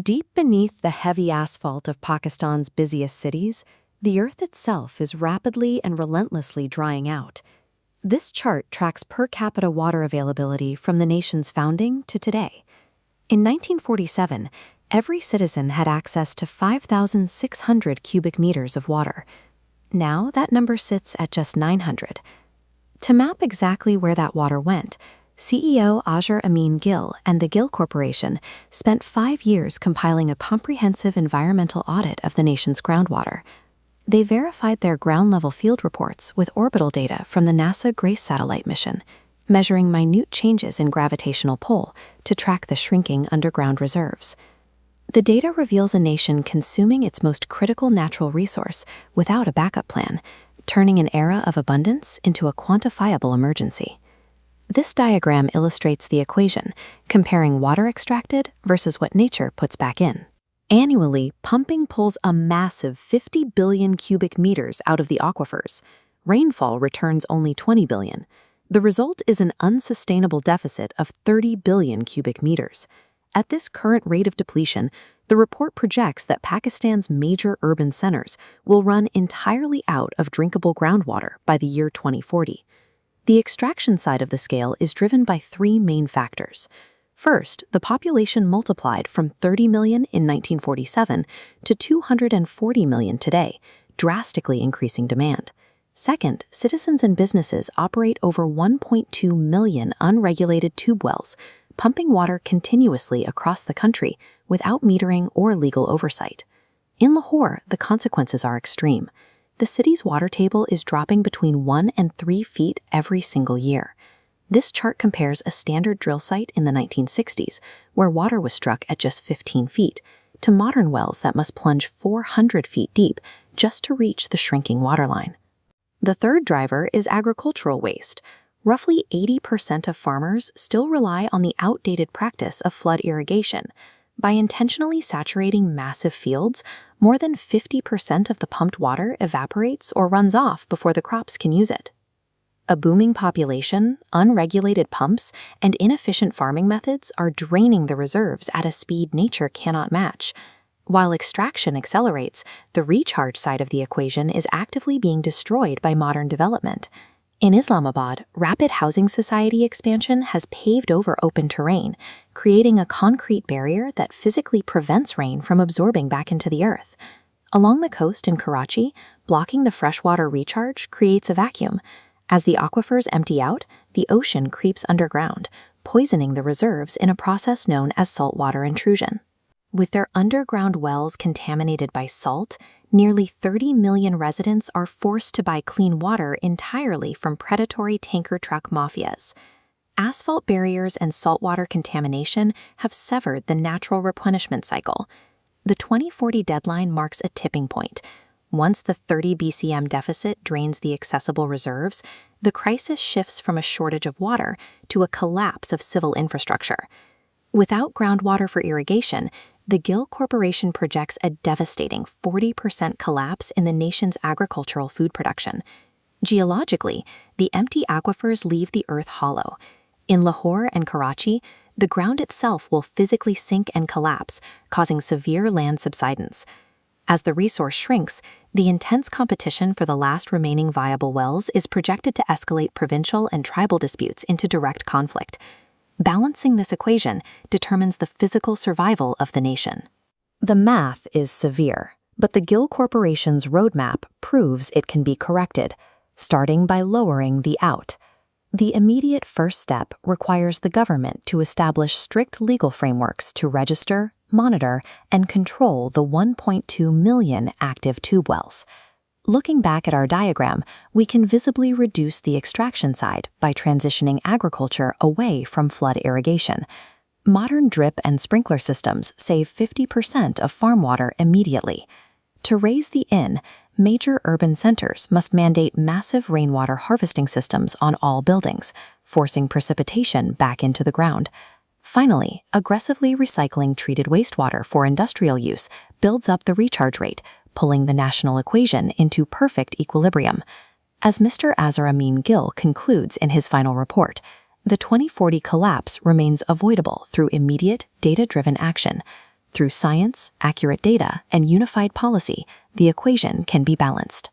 Deep beneath the heavy asphalt of Pakistan's busiest cities, the Earth itself is rapidly and relentlessly drying out. This chart tracks per capita water availability from the nation's founding to today. In 1947, every citizen had access to 5,600 cubic meters of water. Now that number sits at just 900. To map exactly where that water went, CEO Azhar Amin Gill and the Gill Corporation spent 5 years compiling a comprehensive environmental audit of the nation's groundwater. They verified their ground-level field reports with orbital data from the NASA GRACE satellite mission, measuring minute changes in gravitational pull to track the shrinking underground reserves. The data reveals a nation consuming its most critical natural resource without a backup plan, turning an era of abundance into a quantifiable emergency. This diagram illustrates the equation, comparing water extracted versus what nature puts back in. Annually, pumping pulls a massive 50 billion cubic meters out of the aquifers. Rainfall returns only 20 billion. The result is an unsustainable deficit of 30 billion cubic meters. At this current rate of depletion, the report projects that Pakistan's major urban centers will run entirely out of drinkable groundwater by the year 2040. The extraction side of the scale is driven by 3 main factors. First, the population multiplied from 30 million in 1947 to 240 million today, drastically increasing demand. Second, citizens and businesses operate over 1.2 million unregulated tube wells, pumping water continuously across the country without metering or legal oversight. In Lahore, the consequences are extreme. The city's water table is dropping between 1 and 3 feet every single year. This chart compares a standard drill site in the 1960s, where water was struck at just 15 feet, to modern wells that must plunge 400 feet deep just to reach the shrinking waterline. The third driver is agricultural waste. Roughly 80% of farmers still rely on the outdated practice of flood irrigation. By intentionally saturating massive fields, more than 50% of the pumped water evaporates or runs off before the crops can use it. A booming population, unregulated pumps, and inefficient farming methods are draining the reserves at a speed nature cannot match. While extraction accelerates, the recharge side of the equation is actively being destroyed by modern development. In Islamabad, rapid housing society expansion has paved over open terrain, creating a concrete barrier that physically prevents rain from absorbing back into the earth. Along the coast in Karachi, blocking the freshwater recharge creates a vacuum. As the aquifers empty out, the ocean creeps underground, poisoning the reserves in a process known as saltwater intrusion. With their underground wells contaminated by salt, nearly 30 million residents are forced to buy clean water entirely from predatory tanker truck mafias. Asphalt barriers and saltwater contamination have severed the natural replenishment cycle. The 2040 deadline marks a tipping point. Once the 30 BCM deficit drains the accessible reserves, the crisis shifts from a shortage of water to a collapse of civil infrastructure. Without groundwater for irrigation, the Gill Corporation projects a devastating 40% collapse in the nation's agricultural food production. Geologically, the empty aquifers leave the earth hollow. In Lahore and Karachi, the ground itself will physically sink and collapse, causing severe land subsidence. As the resource shrinks, the intense competition for the last remaining viable wells is projected to escalate provincial and tribal disputes into direct conflict. Balancing this equation determines the physical survival of the nation. The math is severe, but the Gill Corporation's roadmap proves it can be corrected, starting by lowering the out. The immediate first step requires the government to establish strict legal frameworks to register, monitor, and control the 1.2 million active tube wells. Looking back at our diagram, we can visibly reduce the extraction side by transitioning agriculture away from flood irrigation. Modern drip and sprinkler systems save 50% of farm water immediately. To raise the in, major urban centers must mandate massive rainwater harvesting systems on all buildings, forcing precipitation back into the ground. Finally, aggressively recycling treated wastewater for industrial use builds up the recharge rate, pulling the national equation into perfect equilibrium. As Mr. Azhar Amin Gill concludes in his final report, the 2040 collapse remains avoidable through immediate, data-driven action. Through science, accurate data, and unified policy, the equation can be balanced.